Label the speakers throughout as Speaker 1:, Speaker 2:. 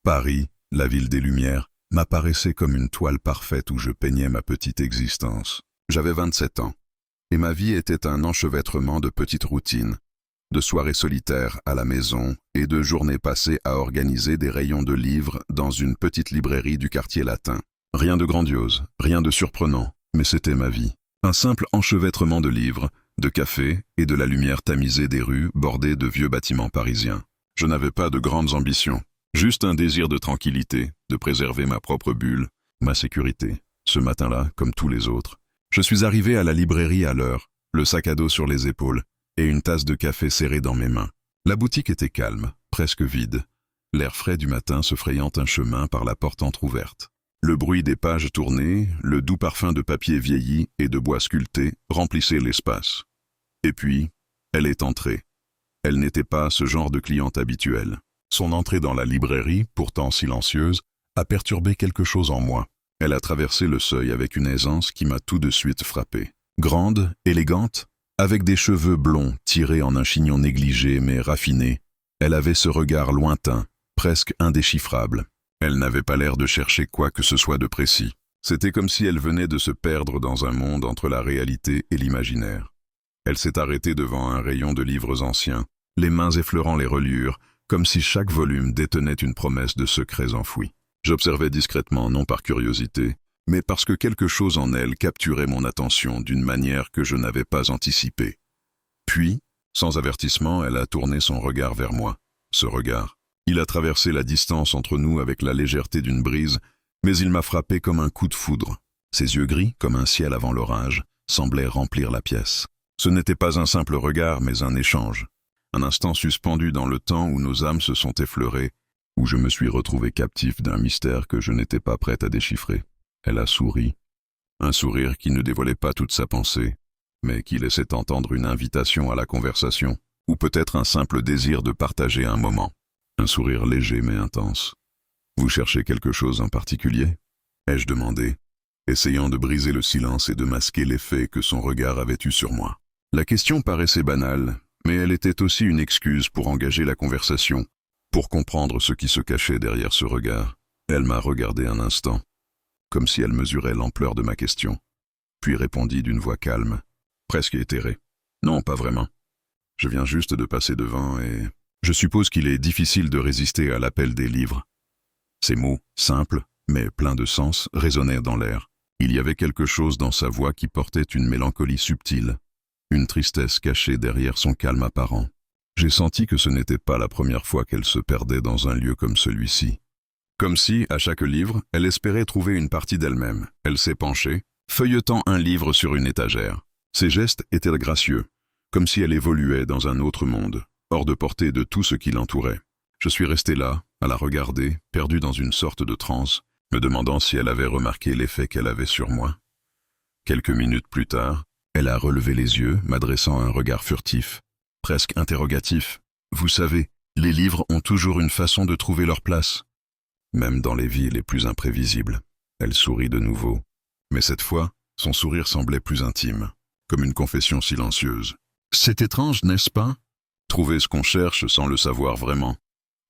Speaker 1: Paris, la ville des Lumières, m'apparaissait comme une toile parfaite où je peignais ma petite existence. J'avais 27 ans, et ma vie était un enchevêtrement de petites routines, de soirées solitaires à la maison et de journées passées à organiser des rayons de livres dans une petite librairie du quartier latin. Rien de grandiose, rien de surprenant, mais c'était ma vie. Un simple enchevêtrement de livres, de cafés et de la lumière tamisée des rues bordées de vieux bâtiments parisiens. Je n'avais pas de grandes ambitions, juste un désir de tranquillité, de préserver ma propre bulle, ma sécurité. Ce matin-là, comme tous les autres, je suis arrivé à la librairie à l'heure, le sac à dos sur les épaules et une tasse de café serrée dans mes mains. La boutique était calme, presque vide, l'air frais du matin se frayant un chemin par la porte entr'ouverte. Le bruit des pages tournées, le doux parfum de papier vieilli et de bois sculpté remplissaient l'espace. Et puis, elle est entrée. Elle n'était pas ce genre de cliente habituelle. Son entrée dans la librairie, pourtant silencieuse, a perturbé quelque chose en moi. Elle a traversé le seuil avec une aisance qui m'a tout de suite frappé. Grande, élégante, avec des cheveux blonds tirés en un chignon négligé mais raffiné, elle avait ce regard lointain, presque indéchiffrable. Elle n'avait pas l'air de chercher quoi que ce soit de précis. C'était comme si elle venait de se perdre dans un monde entre la réalité et l'imaginaire. Elle s'est arrêtée devant un rayon de livres anciens, les mains effleurant les reliures, comme si chaque volume détenait une promesse de secrets enfouis. J'observais discrètement, non par curiosité, mais parce que quelque chose en elle capturait mon attention d'une manière que je n'avais pas anticipée. Puis, sans avertissement, elle a tourné son regard vers moi. Ce regard, il a traversé la distance entre nous avec la légèreté d'une brise, mais il m'a frappé comme un coup de foudre. Ses yeux gris, comme un ciel avant l'orage, semblaient remplir la pièce. Ce n'était pas un simple regard, mais un échange. Un instant suspendu dans le temps où nos âmes se sont effleurées, où je me suis retrouvé captif d'un mystère que je n'étais pas prêt à déchiffrer. Elle a souri, un sourire qui ne dévoilait pas toute sa pensée, mais qui laissait entendre une invitation à la conversation, ou peut-être un simple désir de partager un moment. Un sourire léger mais intense. « Vous cherchez quelque chose en particulier ?» ai-je demandé, essayant de briser le silence et de masquer l'effet que son regard avait eu sur moi. La question paraissait banale, mais elle était aussi une excuse pour engager la conversation, pour comprendre ce qui se cachait derrière ce regard. Elle m'a regardé un instant, comme si elle mesurait l'ampleur de ma question, puis répondit d'une voix calme, presque éthérée. « Non, pas vraiment. Je viens juste de passer devant et... je suppose qu'il est difficile de résister à l'appel des livres. » Ces mots, simples, mais pleins de sens, résonnaient dans l'air. Il y avait quelque chose dans sa voix qui portait une mélancolie subtile, une tristesse cachée derrière son calme apparent. J'ai senti que ce n'était pas la première fois qu'elle se perdait dans un lieu comme celui-ci. Comme si, à chaque livre, elle espérait trouver une partie d'elle-même. Elle s'est penchée, feuilletant un livre sur une étagère. Ses gestes étaient gracieux, comme si elle évoluait dans un autre monde, hors de portée de tout ce qui l'entourait. Je suis resté là, à la regarder, perdu dans une sorte de transe, me demandant si elle avait remarqué l'effet qu'elle avait sur moi. Quelques minutes plus tard, elle a relevé les yeux, m'adressant un regard furtif, presque interrogatif. « Vous savez, les livres ont toujours une façon de trouver leur place, même dans les vies les plus imprévisibles. » Elle sourit de nouveau, mais cette fois, son sourire semblait plus intime, comme une confession silencieuse. « C'est étrange, n'est-ce pas ? Trouver ce qu'on cherche sans le savoir vraiment. »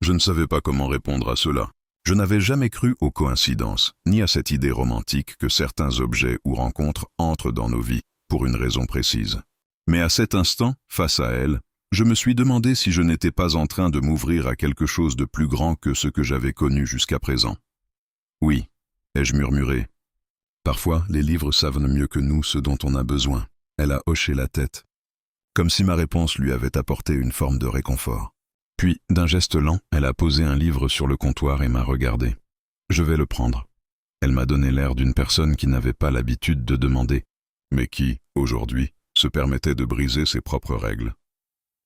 Speaker 1: Je ne savais pas comment répondre à cela. Je n'avais jamais cru aux coïncidences, ni à cette idée romantique que certains objets ou rencontres entrent dans nos vies, pour une raison précise. Mais à cet instant, face à elle, je me suis demandé si je n'étais pas en train de m'ouvrir à quelque chose de plus grand que ce que j'avais connu jusqu'à présent. « Oui », ai-je murmuré. « Parfois, les livres savent mieux que nous ce dont on a besoin. » Elle a hoché la tête, comme si ma réponse lui avait apporté une forme de réconfort. Puis, d'un geste lent, elle a posé un livre sur le comptoir et m'a regardé. « Je vais le prendre. » Elle m'a donné l'air d'une personne qui n'avait pas l'habitude de demander, mais qui, aujourd'hui, se permettait de briser ses propres règles.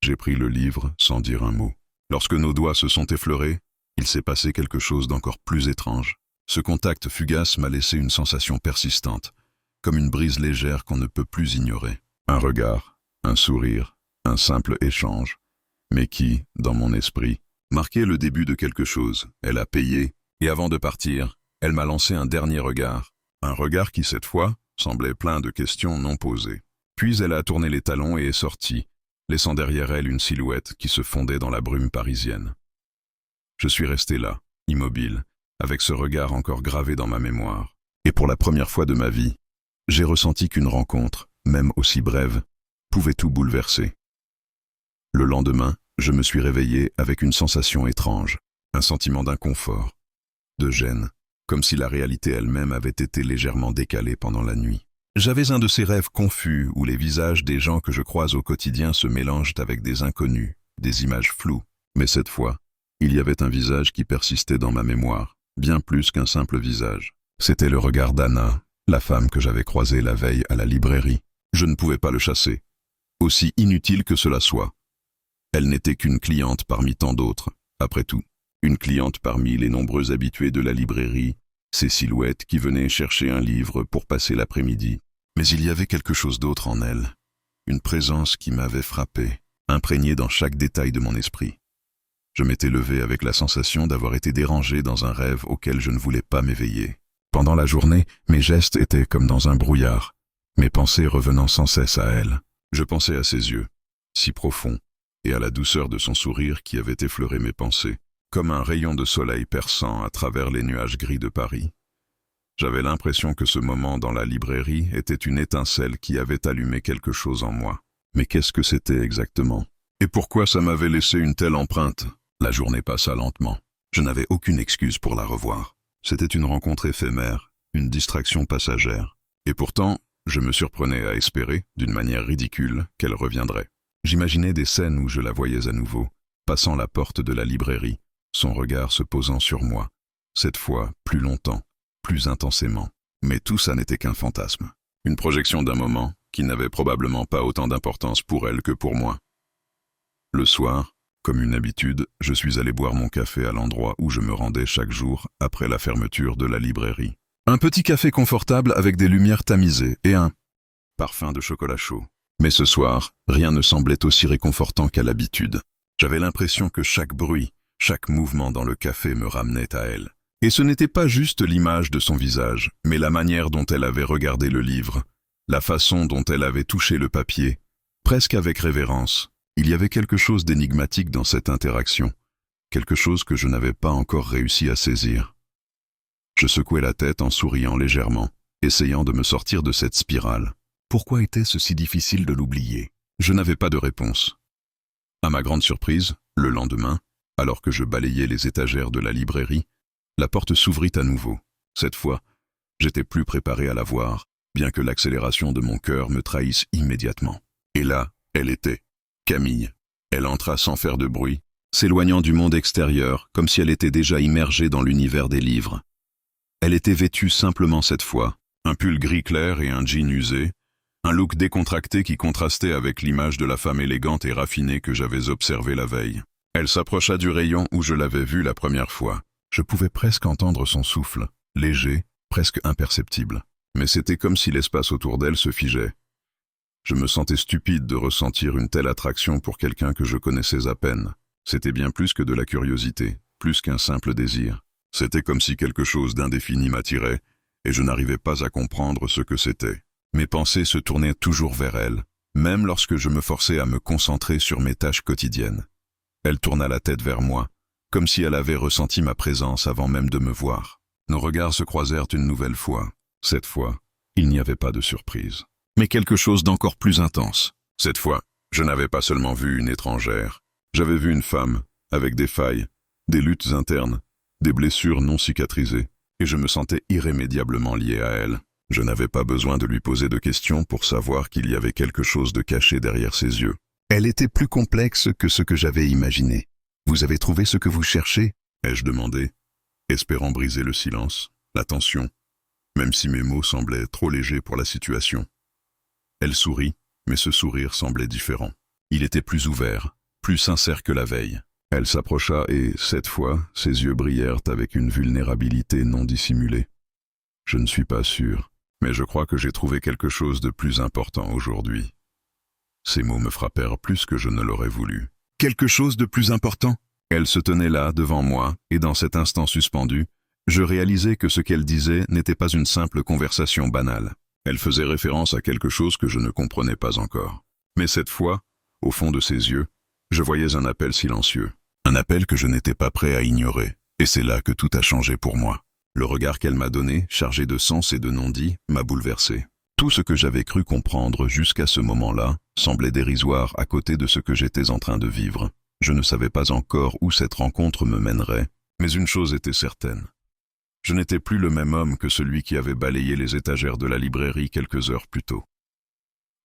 Speaker 1: J'ai pris le livre sans dire un mot. Lorsque nos doigts se sont effleurés, il s'est passé quelque chose d'encore plus étrange. Ce contact fugace m'a laissé une sensation persistante, comme une brise légère qu'on ne peut plus ignorer. Un regard, un sourire, un simple échange, mais qui, dans mon esprit, marquait le début de quelque chose. Elle a payé, et avant de partir, elle m'a lancé un dernier regard. Un regard qui, cette fois, semblait plein de questions non posées. Puis elle a tourné les talons et est sortie, laissant derrière elle une silhouette qui se fondait dans la brume parisienne. Je suis resté là, immobile, avec ce regard encore gravé dans ma mémoire. Et pour la première fois de ma vie, j'ai ressenti qu'une rencontre, même aussi brève, pouvait tout bouleverser. Le lendemain, je me suis réveillé avec une sensation étrange, un sentiment d'inconfort, de gêne, comme si la réalité elle-même avait été légèrement décalée pendant la nuit. J'avais un de ces rêves confus où les visages des gens que je croise au quotidien se mélangent avec des inconnus, des images floues. Mais cette fois, il y avait un visage qui persistait dans ma mémoire, bien plus qu'un simple visage. C'était le regard d'Anna, la femme que j'avais croisée la veille à la librairie. Je ne pouvais pas le chasser, aussi inutile que cela soit. Elle n'était qu'une cliente parmi tant d'autres, après tout. Une cliente parmi les nombreux habitués de la librairie, ces silhouettes qui venaient chercher un livre pour passer l'après-midi. Mais il y avait quelque chose d'autre en elle, une présence qui m'avait frappé, imprégnée dans chaque détail de mon esprit. Je m'étais levé avec la sensation d'avoir été dérangé dans un rêve auquel je ne voulais pas m'éveiller. Pendant la journée, mes gestes étaient comme dans un brouillard, mes pensées revenant sans cesse à elle. Je pensais à ses yeux, si profonds, et à la douceur de son sourire qui avait effleuré mes pensées, comme un rayon de soleil perçant à travers les nuages gris de Paris. J'avais l'impression que ce moment dans la librairie était une étincelle qui avait allumé quelque chose en moi. Mais qu'est-ce que c'était exactement? Et pourquoi ça m'avait laissé une telle empreinte? La journée passa lentement. Je n'avais aucune excuse pour la revoir. C'était une rencontre éphémère, une distraction passagère. Et pourtant, je me surprenais à espérer, d'une manière ridicule, qu'elle reviendrait. J'imaginais des scènes où je la voyais à nouveau, passant la porte de la librairie, son regard se posant sur moi, cette fois plus longtemps, plus intensément. Mais tout ça n'était qu'un fantasme, une projection d'un moment qui n'avait probablement pas autant d'importance pour elle que pour moi. Le soir, comme une habitude, je suis allé boire mon café à l'endroit où je me rendais chaque jour après la fermeture de la librairie. Un petit café confortable avec des lumières tamisées et un parfum de chocolat chaud. Mais ce soir, rien ne semblait aussi réconfortant qu'à l'habitude. J'avais l'impression que chaque bruit, chaque mouvement dans le café me ramenait à elle. Et ce n'était pas juste l'image de son visage, mais la manière dont elle avait regardé le livre, la façon dont elle avait touché le papier, presque avec révérence. Il y avait quelque chose d'énigmatique dans cette interaction, quelque chose que je n'avais pas encore réussi à saisir. Je secouai la tête en souriant légèrement, essayant de me sortir de cette spirale. Pourquoi était-ce si difficile de l'oublier? Je n'avais pas de réponse. À ma grande surprise, le lendemain, alors que je balayais les étagères de la librairie, la porte s'ouvrit à nouveau. Cette fois, j'étais plus préparé à la voir, bien que l'accélération de mon cœur me trahisse immédiatement. Et là, elle était, Camille. Elle entra sans faire de bruit, s'éloignant du monde extérieur, comme si elle était déjà immergée dans l'univers des livres. Elle était vêtue simplement cette fois, un pull gris clair et un jean usé, un look décontracté qui contrastait avec l'image de la femme élégante et raffinée que j'avais observée la veille. Elle s'approcha du rayon où je l'avais vue la première fois. Je pouvais presque entendre son souffle, léger, presque imperceptible. Mais c'était comme si l'espace autour d'elle se figeait. Je me sentais stupide de ressentir une telle attraction pour quelqu'un que je connaissais à peine. C'était bien plus que de la curiosité, plus qu'un simple désir. C'était comme si quelque chose d'indéfini m'attirait, et je n'arrivais pas à comprendre ce que c'était. Mes pensées se tournaient toujours vers elle, même lorsque je me forçais à me concentrer sur mes tâches quotidiennes. Elle tourna la tête vers moi, comme si elle avait ressenti ma présence avant même de me voir. Nos regards se croisèrent une nouvelle fois. Cette fois, il n'y avait pas de surprise, mais quelque chose d'encore plus intense. Cette fois, je n'avais pas seulement vu une étrangère. J'avais vu une femme, avec des failles, des luttes internes, des blessures non cicatrisées, et je me sentais irrémédiablement lié à elle. Je n'avais pas besoin de lui poser de questions pour savoir qu'il y avait quelque chose de caché derrière ses yeux. Elle était plus complexe que ce que j'avais imaginé. « Vous avez trouvé ce que vous cherchez ?» ai-je demandé, espérant briser le silence, la tension, même si mes mots semblaient trop légers pour la situation. Elle sourit, mais ce sourire semblait différent. Il était plus ouvert, plus sincère que la veille. Elle s'approcha et, cette fois, ses yeux brillèrent avec une vulnérabilité non dissimulée. « Je ne suis pas sûr, mais je crois que j'ai trouvé quelque chose de plus important aujourd'hui. » Ces mots me frappèrent plus que je ne l'aurais voulu. « Quelque chose de plus important ?» Elle se tenait là, devant moi, et dans cet instant suspendu, je réalisais que ce qu'elle disait n'était pas une simple conversation banale. Elle faisait référence à quelque chose que je ne comprenais pas encore. Mais cette fois, au fond de ses yeux, je voyais un appel silencieux. Un appel que je n'étais pas prêt à ignorer. Et c'est là que tout a changé pour moi. Le regard qu'elle m'a donné, chargé de sens et de non-dits, m'a bouleversé. Tout ce que j'avais cru comprendre jusqu'à ce moment-là semblait dérisoire à côté de ce que j'étais en train de vivre. Je ne savais pas encore où cette rencontre me mènerait, mais une chose était certaine. Je n'étais plus le même homme que celui qui avait balayé les étagères de la librairie quelques heures plus tôt.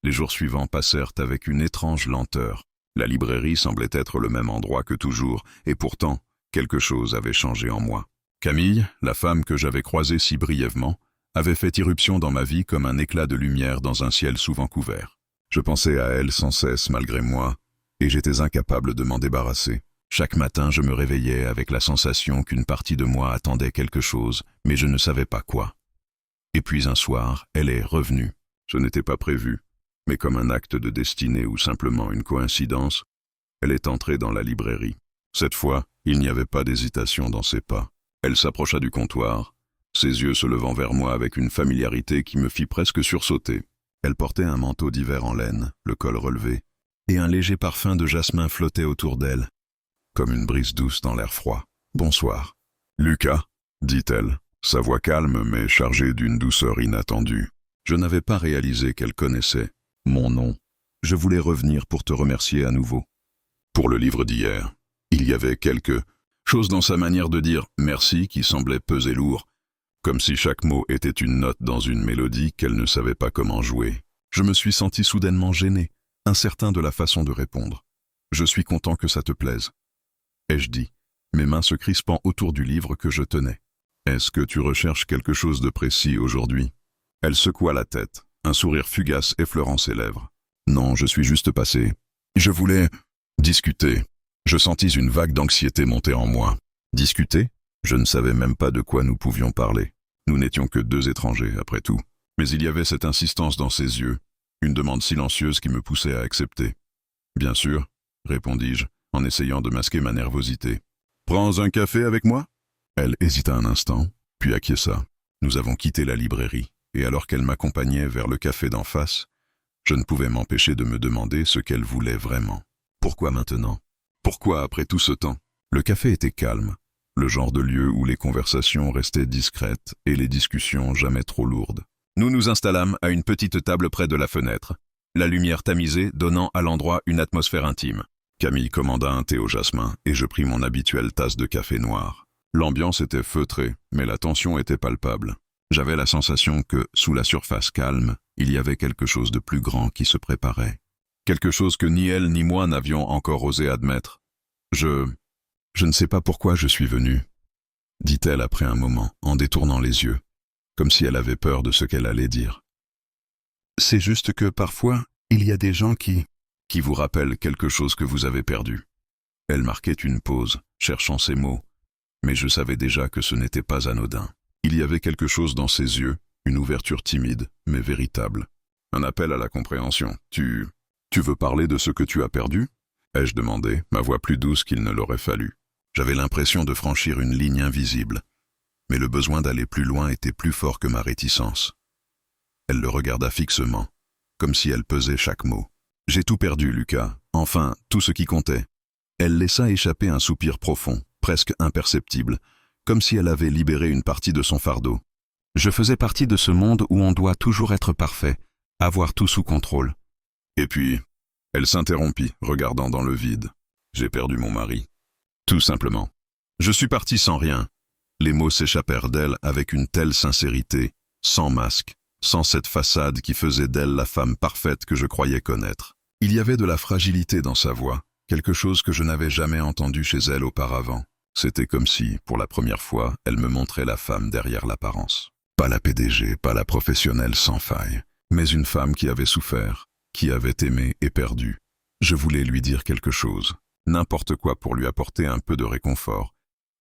Speaker 1: Les jours suivants passèrent avec une étrange lenteur. La librairie semblait être le même endroit que toujours, et pourtant, quelque chose avait changé en moi. Camille, la femme que j'avais croisée si brièvement, avait fait irruption dans ma vie comme un éclat de lumière dans un ciel souvent couvert. Je pensais à elle sans cesse malgré moi, et j'étais incapable de m'en débarrasser. Chaque matin, je me réveillais avec la sensation qu'une partie de moi attendait quelque chose, mais je ne savais pas quoi. Et puis un soir, elle est revenue. Ce n'était pas prévu, mais comme un acte de destinée ou simplement une coïncidence, elle est entrée dans la librairie. Cette fois, il n'y avait pas d'hésitation dans ses pas. Elle s'approcha du comptoir, ses yeux se levant vers moi avec une familiarité qui me fit presque sursauter. Elle portait un manteau d'hiver en laine, le col relevé, et un léger parfum de jasmin flottait autour d'elle, comme une brise douce dans l'air froid. « Bonsoir. »« Lucas » dit-elle, sa voix calme mais chargée d'une douceur inattendue. Je n'avais pas réalisé qu'elle connaissait mon nom. Je voulais revenir pour te remercier à nouveau. Pour le livre d'hier, il y avait quelque chose dans sa manière de dire « merci » qui semblait peser lourd, comme si chaque mot était une note dans une mélodie qu'elle ne savait pas comment jouer. Je me suis senti soudainement gêné, incertain de la façon de répondre. « Je suis content que ça te plaise. » ai-je dit, mes mains se crispant autour du livre que je tenais. « Est-ce que tu recherches quelque chose de précis aujourd'hui ?» Elle secoua la tête, un sourire fugace effleurant ses lèvres. « Non, je suis juste passé. Je voulais discuter. » Je sentis une vague d'anxiété monter en moi. Discuter ? Je ne savais même pas de quoi nous pouvions parler. Nous n'étions que deux étrangers, après tout. Mais il y avait cette insistance dans ses yeux, une demande silencieuse qui me poussait à accepter. « Bien sûr, » répondis-je, en essayant de masquer ma nervosité. « Prends un café avec moi ?» Elle hésita un instant, puis acquiesça. Nous avons quitté la librairie, et alors qu'elle m'accompagnait vers le café d'en face, je ne pouvais m'empêcher de me demander ce qu'elle voulait vraiment. Pourquoi maintenant ? Pourquoi après tout ce temps ? Le café était calme, le genre de lieu où les conversations restaient discrètes et les discussions jamais trop lourdes. Nous nous installâmes à une petite table près de la fenêtre, la lumière tamisée donnant à l'endroit une atmosphère intime. Camille commanda un thé au jasmin et je pris mon habituelle tasse de café noir. L'ambiance était feutrée, mais la tension était palpable. J'avais la sensation que, sous la surface calme, il y avait quelque chose de plus grand qui se préparait. Quelque chose que ni elle ni moi n'avions encore osé admettre. Je ne sais pas pourquoi je suis venue, dit-elle après un moment, en détournant les yeux, comme si elle avait peur de ce qu'elle allait dire. C'est juste que parfois, il y a des gens qui vous rappellent quelque chose que vous avez perdu. Elle marquait une pause, cherchant ses mots, mais je savais déjà que ce n'était pas anodin. Il y avait quelque chose dans ses yeux, une ouverture timide, mais véritable. Un appel à la compréhension. Tu veux parler de ce que tu as perdu ? Ai-je demandé, ma voix plus douce qu'il ne l'aurait fallu. J'avais l'impression de franchir une ligne invisible, mais le besoin d'aller plus loin était plus fort que ma réticence. Elle le regarda fixement, comme si elle pesait chaque mot. « J'ai tout perdu, Lucas. Enfin, tout ce qui comptait. » Elle laissa échapper un soupir profond, presque imperceptible, comme si elle avait libéré une partie de son fardeau. Je faisais partie de ce monde où on doit toujours être parfait, avoir tout sous contrôle. Et puis, elle s'interrompit, regardant dans le vide. J'ai perdu mon mari. Tout simplement. Je suis parti sans rien. Les mots s'échappèrent d'elle avec une telle sincérité, sans masque, sans cette façade qui faisait d'elle la femme parfaite que je croyais connaître. Il y avait de la fragilité dans sa voix, quelque chose que je n'avais jamais entendu chez elle auparavant. C'était comme si, pour la première fois, elle me montrait la femme derrière l'apparence. Pas la PDG, pas la professionnelle sans faille, mais une femme qui avait souffert, qui avait aimé et perdu. Je voulais lui dire quelque chose, n'importe quoi pour lui apporter un peu de réconfort,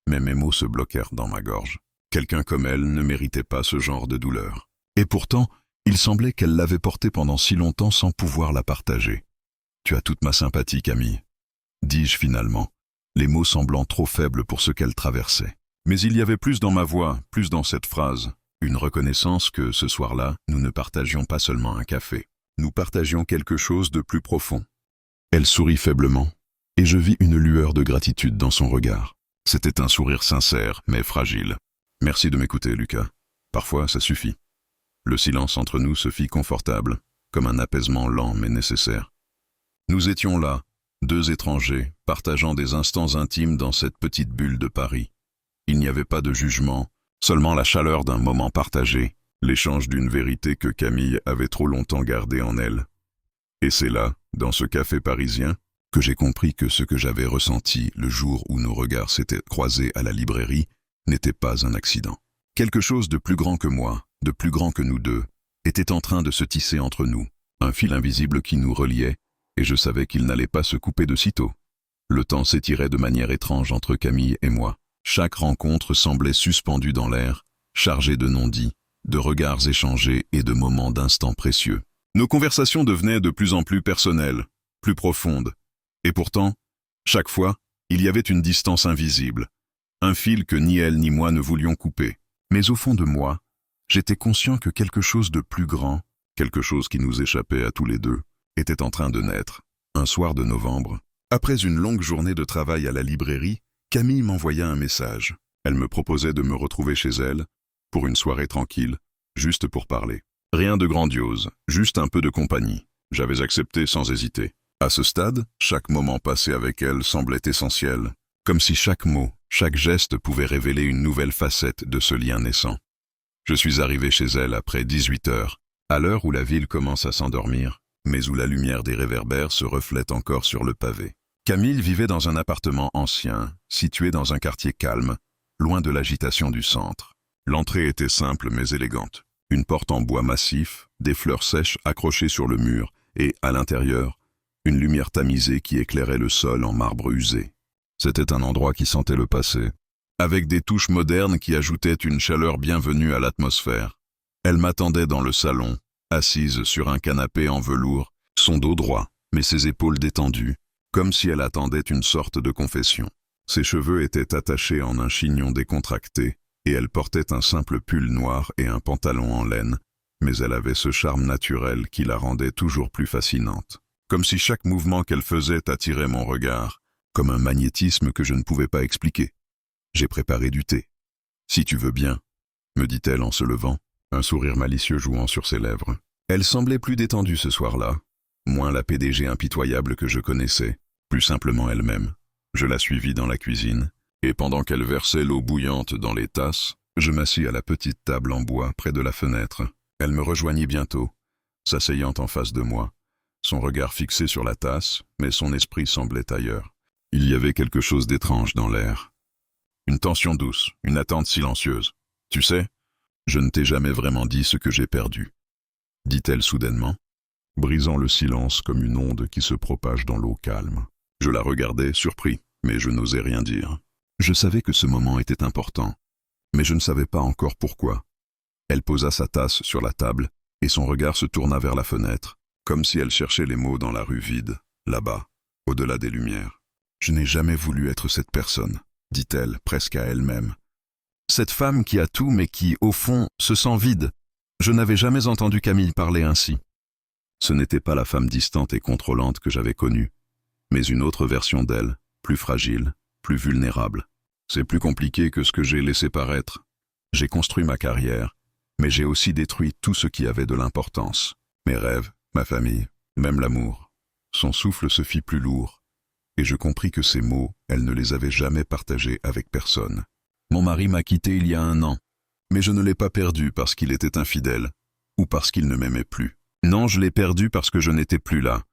Speaker 1: mais mes mots se bloquèrent dans ma gorge. Quelqu'un comme elle ne méritait pas ce genre de douleur. Et pourtant, il semblait qu'elle l'avait portée pendant si longtemps sans pouvoir la partager. « Tu as toute ma sympathie, Camille », dis-je finalement, les mots semblant trop faibles pour ce qu'elle traversait. Mais il y avait plus dans ma voix, plus dans cette phrase, une reconnaissance que, ce soir-là, nous ne partagions pas seulement un café. Nous partagions quelque chose de plus profond. Elle sourit faiblement, et je vis une lueur de gratitude dans son regard. C'était un sourire sincère, mais fragile. Merci de m'écouter, Lucas. Parfois, ça suffit. Le silence entre nous se fit confortable, comme un apaisement lent mais nécessaire. Nous étions là, deux étrangers, partageant des instants intimes dans cette petite bulle de Paris. Il n'y avait pas de jugement, seulement la chaleur d'un moment partagé, l'échange d'une vérité que Camille avait trop longtemps gardée en elle. Et c'est là, dans ce café parisien, que j'ai compris que ce que j'avais ressenti le jour où nos regards s'étaient croisés à la librairie n'était pas un accident. Quelque chose de plus grand que moi, de plus grand que nous deux, était en train de se tisser entre nous, un fil invisible qui nous reliait, et je savais qu'il n'allait pas se couper de sitôt. Le temps s'étirait de manière étrange entre Camille et moi. Chaque rencontre semblait suspendue dans l'air, chargée de non-dits, de regards échangés et de moments d'instants précieux. Nos conversations devenaient de plus en plus personnelles, plus profondes. Et pourtant, chaque fois, il y avait une distance invisible, un fil que ni elle ni moi ne voulions couper. Mais au fond de moi, j'étais conscient que quelque chose de plus grand, quelque chose qui nous échappait à tous les deux, était en train de naître. Un soir de novembre, après une longue journée de travail à la librairie, Camille m'envoya un message. Elle me proposait de me retrouver chez elle, pour une soirée tranquille, juste pour parler. Rien de grandiose, juste un peu de compagnie. J'avais accepté sans hésiter. À ce stade, chaque moment passé avec elle semblait essentiel, comme si chaque mot, chaque geste pouvait révéler une nouvelle facette de ce lien naissant. Je suis arrivé chez elle après 18 heures, à l'heure où la ville commence à s'endormir, mais où la lumière des réverbères se reflète encore sur le pavé. Camille vivait dans un appartement ancien, situé dans un quartier calme, loin de l'agitation du centre. L'entrée était simple mais élégante. Une porte en bois massif, des fleurs sèches accrochées sur le mur, et, à l'intérieur, une lumière tamisée qui éclairait le sol en marbre usé. C'était un endroit qui sentait le passé, avec des touches modernes qui ajoutaient une chaleur bienvenue à l'atmosphère. Elle m'attendait dans le salon, assise sur un canapé en velours, son dos droit, mais ses épaules détendues, comme si elle attendait une sorte de confession. Ses cheveux étaient attachés en un chignon décontracté, et elle portait un simple pull noir et un pantalon en laine, mais elle avait ce charme naturel qui la rendait toujours plus fascinante. Comme si chaque mouvement qu'elle faisait attirait mon regard, comme un magnétisme que je ne pouvais pas expliquer. J'ai préparé du thé. Si tu veux bien, me dit-elle en se levant, un sourire malicieux jouant sur ses lèvres. Elle semblait plus détendue ce soir-là, moins la PDG impitoyable que je connaissais, plus simplement elle-même. Je la suivis dans la cuisine, et pendant qu'elle versait l'eau bouillante dans les tasses, je m'assis à la petite table en bois près de la fenêtre. Elle me rejoignit bientôt, s'asseyant en face de moi, son regard fixé sur la tasse, mais son esprit semblait ailleurs. Il y avait quelque chose d'étrange dans l'air. Une tension douce, une attente silencieuse. « Tu sais, je ne t'ai jamais vraiment dit ce que j'ai perdu, » dit-elle soudainement, brisant le silence comme une onde qui se propage dans l'eau calme. Je la regardais, surpris, mais je n'osais rien dire. Je savais que ce moment était important, mais je ne savais pas encore pourquoi. Elle posa sa tasse sur la table, et son regard se tourna vers la fenêtre, comme si elle cherchait les mots dans la rue vide, là-bas, au-delà des lumières. « Je n'ai jamais voulu être cette personne, » dit-elle, presque à elle-même. « Cette femme qui a tout mais qui, au fond, se sent vide. Je n'avais jamais entendu Camille parler ainsi. » Ce n'était pas la femme distante et contrôlante que j'avais connue, mais une autre version d'elle, plus fragile, plus vulnérable. C'est plus compliqué que ce que j'ai laissé paraître. J'ai construit ma carrière, mais j'ai aussi détruit tout ce qui avait de l'importance. Mes rêves, ma famille, même l'amour. Son souffle se fit plus lourd, et je compris que ces mots, elle ne les avait jamais partagés avec personne. Mon mari m'a quitté il y a 1 an, mais je ne l'ai pas perdu parce qu'il était infidèle, ou parce qu'il ne m'aimait plus. Non, je l'ai perdu parce que je n'étais plus là.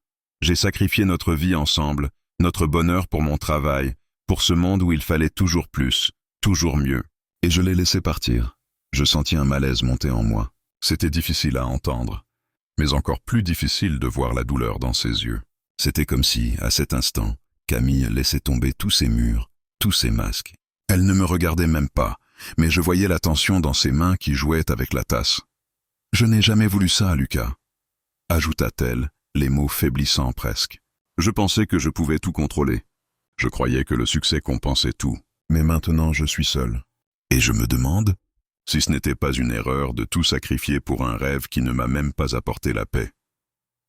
Speaker 1: J'ai sacrifié notre vie ensemble, notre bonheur pour mon travail, pour ce monde où il fallait toujours plus, toujours mieux. Et je l'ai laissé partir. Je sentis un malaise monter en moi. C'était difficile à entendre, mais encore plus difficile de voir la douleur dans ses yeux. C'était comme si, à cet instant, Camille laissait tomber tous ses murs, tous ses masques. Elle ne me regardait même pas, mais je voyais la tension dans ses mains qui jouaient avec la tasse. « Je n'ai jamais voulu ça, Lucas », ajouta-t-elle, les mots faiblissant presque. Je pensais que je pouvais tout contrôler. Je croyais que le succès compensait tout. Mais maintenant, je suis seul. Et je me demande si ce n'était pas une erreur de tout sacrifier pour un rêve qui ne m'a même pas apporté la paix.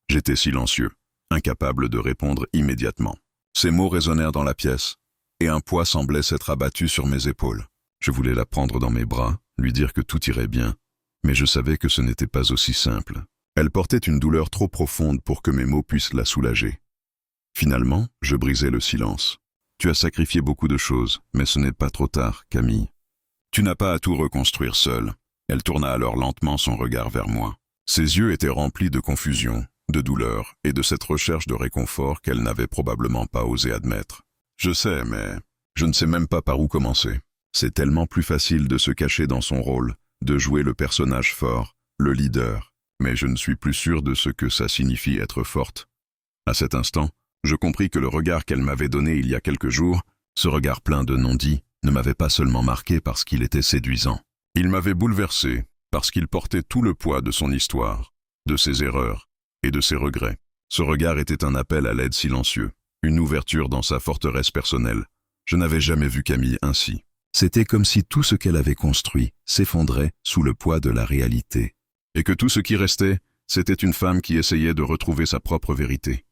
Speaker 1: J'étais silencieux, incapable de répondre immédiatement. Ces mots résonnèrent dans la pièce. et un poids semblait s'être abattu sur mes épaules. Je voulais la prendre dans mes bras, lui dire que tout irait bien, mais je savais que ce n'était pas aussi simple. Elle portait une douleur trop profonde pour que mes mots puissent la soulager. Finalement, je brisai le silence. Tu as sacrifié beaucoup de choses, mais ce n'est pas trop tard, Camille. Tu n'as pas à tout reconstruire seule. Elle tourna alors lentement son regard vers moi. Ses yeux étaient remplis de confusion, de douleur et de cette recherche de réconfort qu'elle n'avait probablement pas osé admettre. Je sais, mais je ne sais même pas par où commencer. C'est tellement plus facile de se cacher dans son rôle, de jouer le personnage fort, le leader, mais je ne suis plus sûr de ce que ça signifie être forte. À cet instant, je compris que le regard qu'elle m'avait donné il y a quelques jours, ce regard plein de non-dits, ne m'avait pas seulement marqué parce qu'il était séduisant. Il m'avait bouleversé parce qu'il portait tout le poids de son histoire, de ses erreurs et de ses regrets. Ce regard était un appel à l'aide silencieux, une ouverture dans sa forteresse personnelle. Je n'avais jamais vu Camille ainsi. C'était comme si tout ce qu'elle avait construit s'effondrait sous le poids de la réalité. Et que tout ce qui restait, c'était une femme qui essayait de retrouver sa propre vérité.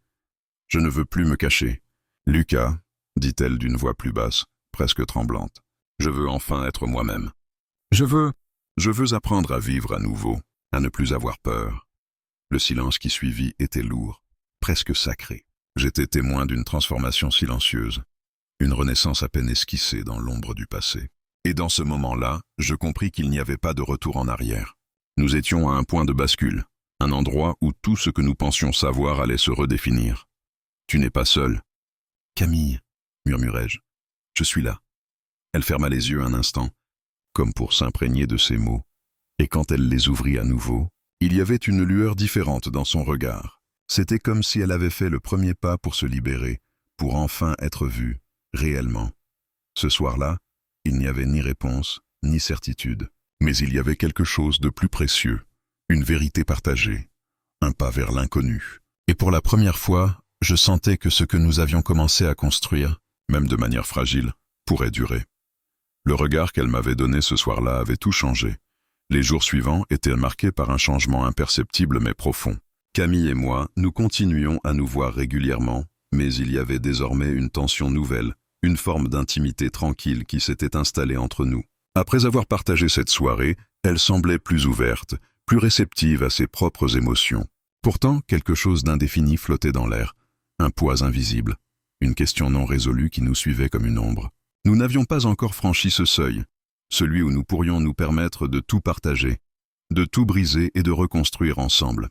Speaker 1: Je ne veux plus me cacher. Lucas, dit-elle d'une voix plus basse, presque tremblante, je veux enfin être moi-même. Je veux apprendre à vivre à nouveau, à ne plus avoir peur. Le silence qui suivit était lourd, presque sacré. J'étais témoin d'une transformation silencieuse, une renaissance à peine esquissée dans l'ombre du passé. Et dans ce moment-là, je compris qu'il n'y avait pas de retour en arrière. Nous étions à un point de bascule, un endroit où tout ce que nous pensions savoir allait se redéfinir. Tu n'es pas seule. Camille, murmurai-je, je suis là. Elle ferma les yeux un instant, comme pour s'imprégner de ses mots, et quand elle les ouvrit à nouveau, il y avait une lueur différente dans son regard. C'était comme si elle avait fait le premier pas pour se libérer, pour enfin être vue, réellement. Ce soir-là, il n'y avait ni réponse, ni certitude, mais il y avait quelque chose de plus précieux, une vérité partagée, un pas vers l'inconnu. Et pour la première fois, je sentais que ce que nous avions commencé à construire, même de manière fragile, pourrait durer. Le regard qu'elle m'avait donné ce soir-là avait tout changé. Les jours suivants étaient marqués par un changement imperceptible mais profond. Camille et moi, nous continuions à nous voir régulièrement, mais il y avait désormais une tension nouvelle, une forme d'intimité tranquille qui s'était installée entre nous. Après avoir partagé cette soirée, elle semblait plus ouverte, plus réceptive à ses propres émotions. Pourtant, quelque chose d'indéfini flottait dans l'air, un poids invisible, une question non résolue qui nous suivait comme une ombre. Nous n'avions pas encore franchi ce seuil, celui où nous pourrions nous permettre de tout partager, de tout briser et de reconstruire ensemble.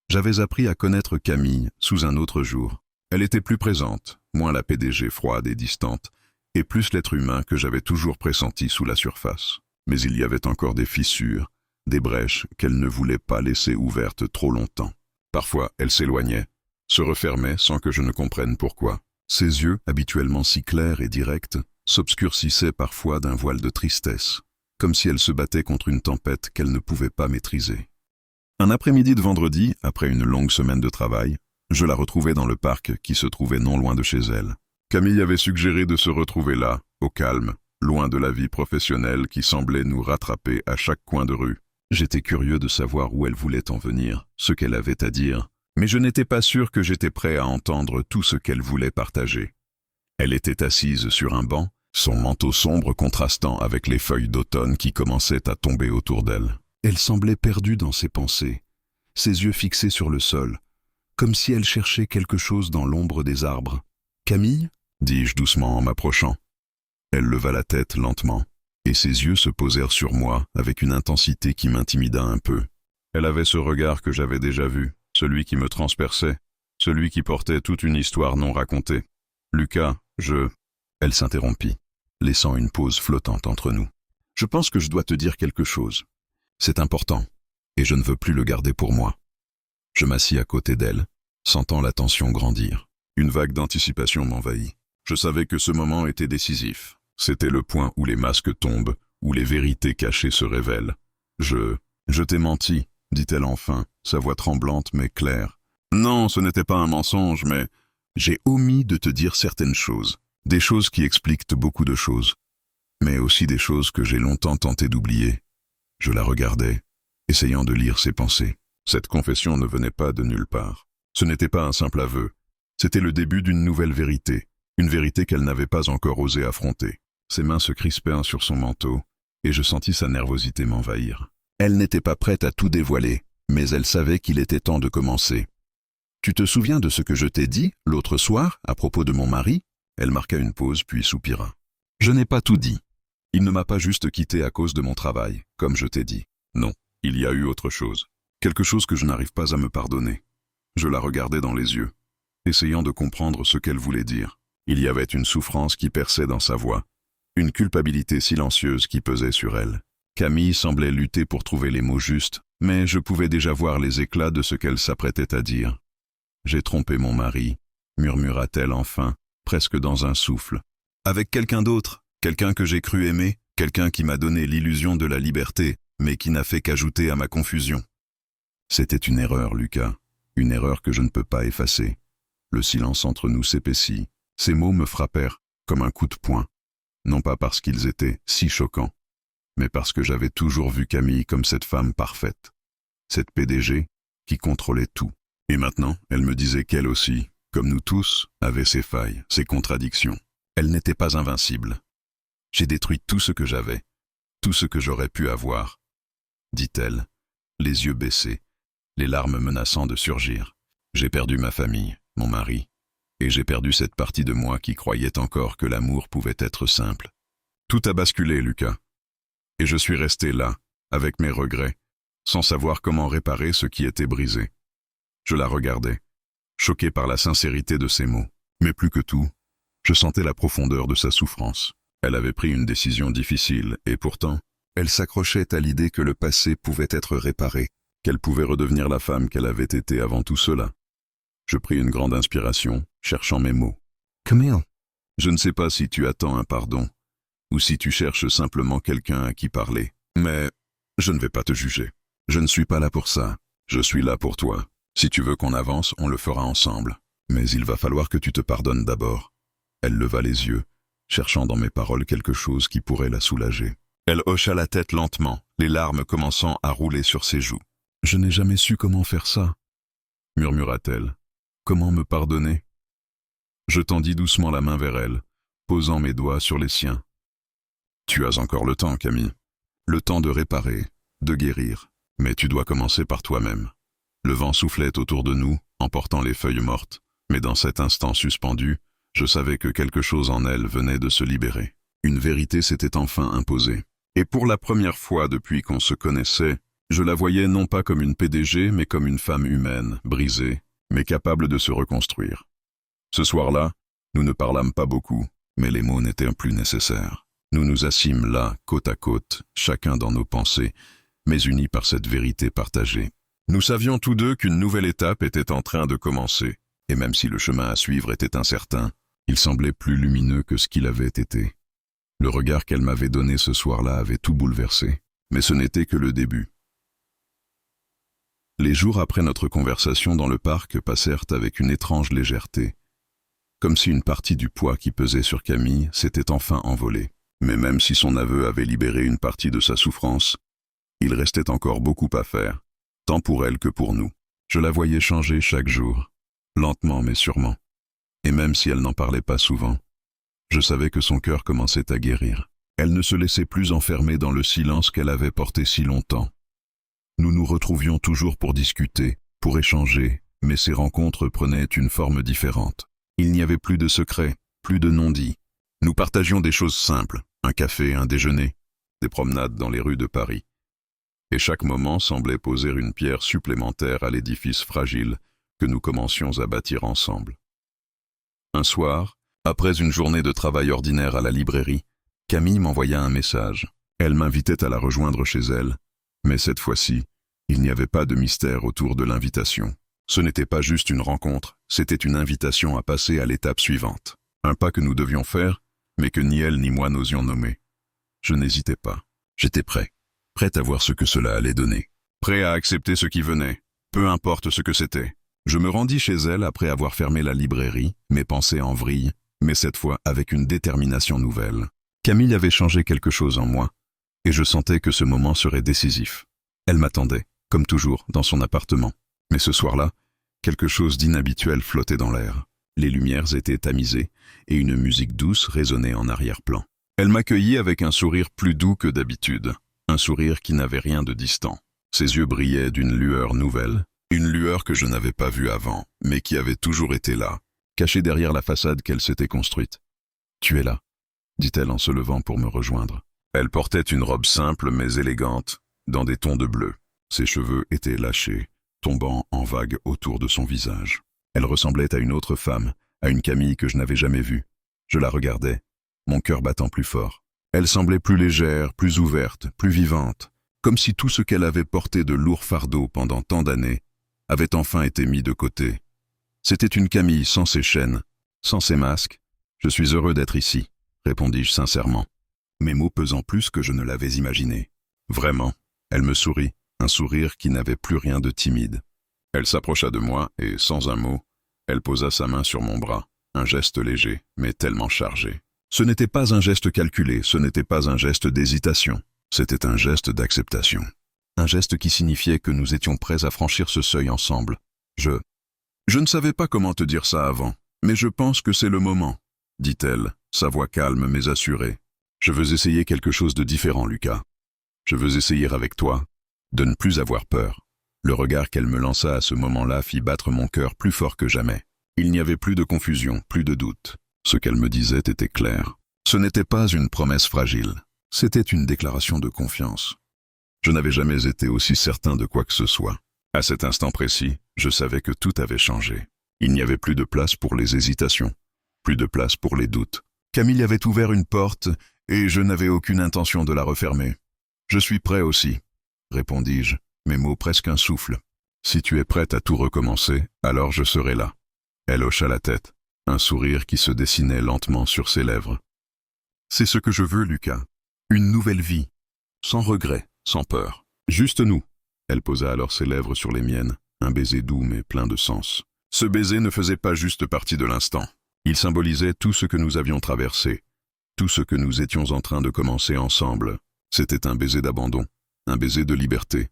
Speaker 1: J'avais appris à connaître Camille sous un autre jour. Elle était plus présente, moins la PDG froide et distante, et plus l'être humain que j'avais toujours pressenti sous la surface. Mais il y avait encore des fissures, des brèches qu'elle ne voulait pas laisser ouvertes trop longtemps. Parfois, elle s'éloignait, se refermait sans que je ne comprenne pourquoi. Ses yeux, habituellement si clairs et directs, s'obscurcissaient parfois d'un voile de tristesse, comme si elle se battait contre une tempête qu'elle ne pouvait pas maîtriser. Un après-midi de vendredi, après une longue semaine de travail, je la retrouvai dans le parc qui se trouvait non loin de chez elle. Camille avait suggéré de se retrouver là, au calme, loin de la vie professionnelle qui semblait nous rattraper à chaque coin de rue. J'étais curieux de savoir où elle voulait en venir, ce qu'elle avait à dire, mais je n'étais pas sûr que j'étais prêt à entendre tout ce qu'elle voulait partager. Elle était assise sur un banc, son manteau sombre contrastant avec les feuilles d'automne qui commençaient à tomber autour d'elle. Elle semblait perdue dans ses pensées, ses yeux fixés sur le sol, comme si elle cherchait quelque chose dans l'ombre des arbres. « Camille ?» dis-je doucement en m'approchant. Elle leva la tête lentement, et ses yeux se posèrent sur moi avec une intensité qui m'intimida un peu. Elle avait ce regard que j'avais déjà vu, celui qui me transperçait, celui qui portait toute une histoire non racontée. « Lucas, Elle s'interrompit, laissant une pause flottante entre nous. « Je pense que je dois te dire quelque chose. C'est important, et je ne veux plus le garder pour moi. » Je m'assis à côté d'elle, sentant la tension grandir. Une vague d'anticipation m'envahit. Je savais que ce moment était décisif. C'était le point où les masques tombent, où les vérités cachées se révèlent. « Je t'ai menti, » dit-elle enfin, sa voix tremblante mais claire. « Non, ce n'était pas un mensonge, mais j'ai omis de te dire certaines choses. Des choses qui expliquent beaucoup de choses, mais aussi des choses que j'ai longtemps tenté d'oublier. » Je la regardais, essayant de lire ses pensées. Cette confession ne venait pas de nulle part. Ce n'était pas un simple aveu. C'était le début d'une nouvelle vérité, Une vérité qu'elle n'avait pas encore osé affronter. Ses mains se crispèrent sur son manteau, et je sentis sa nervosité m'envahir. Elle n'était pas prête à tout dévoiler, mais elle savait qu'il était temps de commencer. « Tu te souviens de ce que je t'ai dit, l'autre soir, à propos de mon mari ?» Elle marqua une pause, puis soupira. « Je n'ai pas tout dit. Il ne m'a pas juste quitté à cause de mon travail, comme je t'ai dit. Non, il y a eu autre chose. Quelque chose que je n'arrive pas à me pardonner. » Je la regardais dans les yeux, essayant de comprendre ce qu'elle voulait dire. Il y avait une souffrance qui perçait dans sa voix, une culpabilité silencieuse qui pesait sur elle. Camille semblait lutter pour trouver les mots justes, mais je pouvais déjà voir les éclats de ce qu'elle s'apprêtait à dire. « J'ai trompé mon mari », murmura-t-elle enfin, presque dans un souffle. « Avec quelqu'un d'autre, quelqu'un que j'ai cru aimer, quelqu'un qui m'a donné l'illusion de la liberté, mais qui n'a fait qu'ajouter à ma confusion. » C'était une erreur, Lucas, une erreur que je ne peux pas effacer. Le silence entre nous s'épaissit. Ces mots me frappèrent comme un coup de poing, non pas parce qu'ils étaient si choquants, mais parce que j'avais toujours vu Camille comme cette femme parfaite, cette PDG qui contrôlait tout. Et maintenant, elle me disait qu'elle aussi, comme nous tous, avait ses failles, ses contradictions. Elle n'était pas invincible. « J'ai détruit tout ce que j'avais, tout ce que j'aurais pu avoir, » dit-elle, les yeux baissés, les larmes menaçant de surgir. « J'ai perdu ma famille, mon mari, et j'ai perdu cette partie de moi qui croyait encore que l'amour pouvait être simple. Tout a basculé, Lucas. Et je suis resté là, avec mes regrets, sans savoir comment réparer ce qui était brisé. » Je la regardais, choqué par la sincérité de ses mots. Mais plus que tout, je sentais la profondeur de sa souffrance. Elle avait pris une décision difficile, et pourtant, elle s'accrochait à l'idée que le passé pouvait être réparé, qu'elle pouvait redevenir la femme qu'elle avait été avant tout cela. Je pris une grande inspiration, cherchant mes mots. « Camille, je ne sais pas si tu attends un pardon, ou si tu cherches simplement quelqu'un à qui parler. Mais je ne vais pas te juger. Je ne suis pas là pour ça. Je suis là pour toi. Si tu veux qu'on avance, on le fera ensemble. Mais il va falloir que tu te pardonnes d'abord. » Elle leva les yeux, cherchant dans mes paroles quelque chose qui pourrait la soulager. Elle hocha la tête lentement, les larmes commençant à rouler sur ses joues. « Je n'ai jamais su comment faire ça, » murmura-t-elle. « Comment me pardonner ?» Je tendis doucement la main vers elle, posant mes doigts sur les siens. « Tu as encore le temps, Camille. Le temps de réparer, de guérir. Mais tu dois commencer par toi-même. » Le vent soufflait autour de nous, emportant les feuilles mortes, mais dans cet instant suspendu, je savais que quelque chose en elle venait de se libérer. Une vérité s'était enfin imposée. Et pour la première fois depuis qu'on se connaissait, je la voyais non pas comme une PDG, mais comme une femme humaine, brisée, mais capable de se reconstruire. Ce soir-là, nous ne parlâmes pas beaucoup, mais les mots n'étaient plus nécessaires. Nous nous assîmes là, côte à côte, chacun dans nos pensées, mais unis par cette vérité partagée. Nous savions tous deux qu'une nouvelle étape était en train de commencer, et même si le chemin à suivre était incertain, il semblait plus lumineux que ce qu'il avait été. Le regard qu'elle m'avait donné ce soir-là avait tout bouleversé, mais ce n'était que le début. Les jours après notre conversation dans le parc passèrent avec une étrange légèreté, comme si une partie du poids qui pesait sur Camille s'était enfin envolée. Mais même si son aveu avait libéré une partie de sa souffrance, il restait encore beaucoup à faire, tant pour elle que pour nous. Je la voyais changer chaque jour, lentement mais sûrement. Et même si elle n'en parlait pas souvent, je savais que son cœur commençait à guérir. Elle ne se laissait plus enfermer dans le silence qu'elle avait porté si longtemps. Nous nous retrouvions toujours pour discuter, pour échanger, mais ces rencontres prenaient une forme différente. Il n'y avait plus de secrets, plus de non-dits. Nous partagions des choses simples, un café, un déjeuner, des promenades dans les rues de Paris. Et chaque moment semblait poser une pierre supplémentaire à l'édifice fragile que nous commencions à bâtir ensemble. Un soir, après une journée de travail ordinaire à la librairie, Camille m'envoya un message. Elle m'invitait à la rejoindre chez elle, mais cette fois-ci, il n'y avait pas de mystère autour de l'invitation. Ce n'était pas juste une rencontre, c'était une invitation à passer à l'étape suivante. Un pas que nous devions faire, mais que ni elle ni moi n'osions nommer. Je n'hésitais pas. J'étais prêt à voir ce que cela allait donner. Prêt à accepter ce qui venait, peu importe ce que c'était. Je me rendis chez elle après avoir fermé la librairie, mes pensées en vrille, mais cette fois avec une détermination nouvelle. Camille avait changé quelque chose en moi, et je sentais que ce moment serait décisif. Elle m'attendait, comme toujours, dans son appartement. Mais ce soir-là, quelque chose d'inhabituel flottait dans l'air. Les lumières étaient tamisées et une musique douce résonnait en arrière-plan. Elle m'accueillit avec un sourire plus doux que d'habitude, un sourire qui n'avait rien de distant. Ses yeux brillaient d'une lueur nouvelle, une lueur que je n'avais pas vue avant, mais qui avait toujours été là, cachée derrière la façade qu'elle s'était construite. « Tu es là », dit-elle en se levant pour me rejoindre. Elle portait une robe simple mais élégante, dans des tons de bleu. Ses cheveux étaient lâchés, tombant en vagues autour de son visage. Elle ressemblait à une autre femme, à une Camille que je n'avais jamais vue. Je la regardais, mon cœur battant plus fort. Elle semblait plus légère, plus ouverte, plus vivante, comme si tout ce qu'elle avait porté de lourds fardeaux pendant tant d'années avait enfin été mis de côté. C'était une Camille sans ses chaînes, sans ses masques. « Je suis heureux d'être ici », répondis-je sincèrement, mes mots pesant plus que je ne l'avais imaginé. Vraiment, elle me sourit, un sourire qui n'avait plus rien de timide. Elle s'approcha de moi et, sans un mot, elle posa sa main sur mon bras, un geste léger, mais tellement chargé. Ce n'était pas un geste calculé, ce n'était pas un geste d'hésitation, c'était un geste d'acceptation. Un geste qui signifiait que nous étions prêts à franchir ce seuil ensemble. Je ne savais pas comment te dire ça avant, mais je pense que c'est le moment, dit-elle, sa voix calme mais assurée. Je veux essayer quelque chose de différent, Lucas. Je veux essayer avec toi de ne plus avoir peur. Le regard qu'elle me lança à ce moment-là fit battre mon cœur plus fort que jamais. Il n'y avait plus de confusion, plus de doute. Ce qu'elle me disait était clair. Ce n'était pas une promesse fragile, c'était une déclaration de confiance. Je n'avais jamais été aussi certain de quoi que ce soit. À cet instant précis, je savais que tout avait changé. Il n'y avait plus de place pour les hésitations, plus de place pour les doutes. Camille avait ouvert une porte et je n'avais aucune intention de la refermer. « Je suis prêt aussi », répondis-je, mes mots presque un souffle. « Si tu es prête à tout recommencer, alors je serai là. » Elle hocha la tête, un sourire qui se dessinait lentement sur ses lèvres. « C'est ce que je veux, Lucas. Une nouvelle vie. Sans regret, sans peur. Juste nous. » Elle posa alors ses lèvres sur les miennes, un baiser doux mais plein de sens. Ce baiser ne faisait pas juste partie de l'instant. Il symbolisait tout ce que nous avions traversé, tout ce que nous étions en train de commencer ensemble. C'était un baiser d'abandon, un baiser de liberté.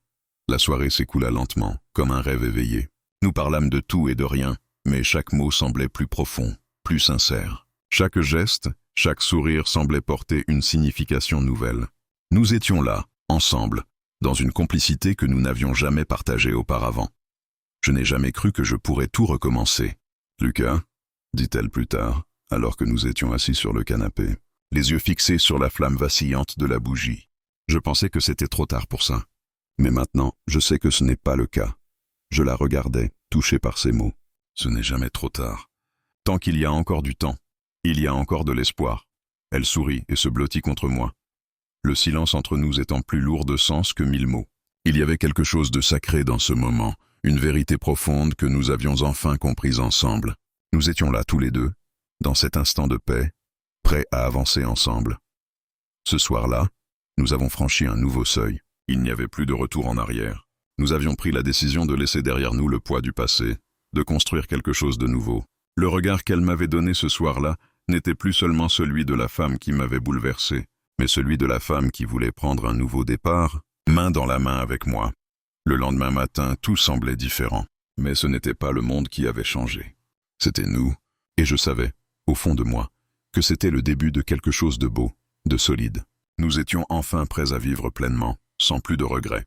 Speaker 1: La soirée s'écoula lentement, comme un rêve éveillé. Nous parlâmes de tout et de rien, mais chaque mot semblait plus profond, plus sincère. Chaque geste, chaque sourire semblait porter une signification nouvelle. Nous étions là, ensemble, dans une complicité que nous n'avions jamais partagée auparavant. Je n'ai jamais cru que je pourrais tout recommencer. « Lucas », dit-elle plus tard, alors que nous étions assis sur le canapé, les yeux fixés sur la flamme vacillante de la bougie. Je pensais que c'était trop tard pour ça. Mais maintenant, je sais que ce n'est pas le cas. Je la regardais, touché par ses mots. Ce n'est jamais trop tard. Tant qu'il y a encore du temps, il y a encore de l'espoir. Elle sourit et se blottit contre moi. Le silence entre nous étant plus lourd de sens que 1000 mots. Il y avait quelque chose de sacré dans ce moment, une vérité profonde que nous avions enfin comprise ensemble. Nous étions là tous les deux, dans cet instant de paix, prêts à avancer ensemble. Ce soir-là, nous avons franchi un nouveau seuil. Il n'y avait plus de retour en arrière. Nous avions pris la décision de laisser derrière nous le poids du passé, de construire quelque chose de nouveau. Le regard qu'elle m'avait donné ce soir-là n'était plus seulement celui de la femme qui m'avait bouleversé, mais celui de la femme qui voulait prendre un nouveau départ, main dans la main avec moi. Le lendemain matin, tout semblait différent, mais ce n'était pas le monde qui avait changé. C'était nous, et je savais, au fond de moi, que c'était le début de quelque chose de beau, de solide. Nous étions enfin prêts à vivre pleinement, sans plus de regrets.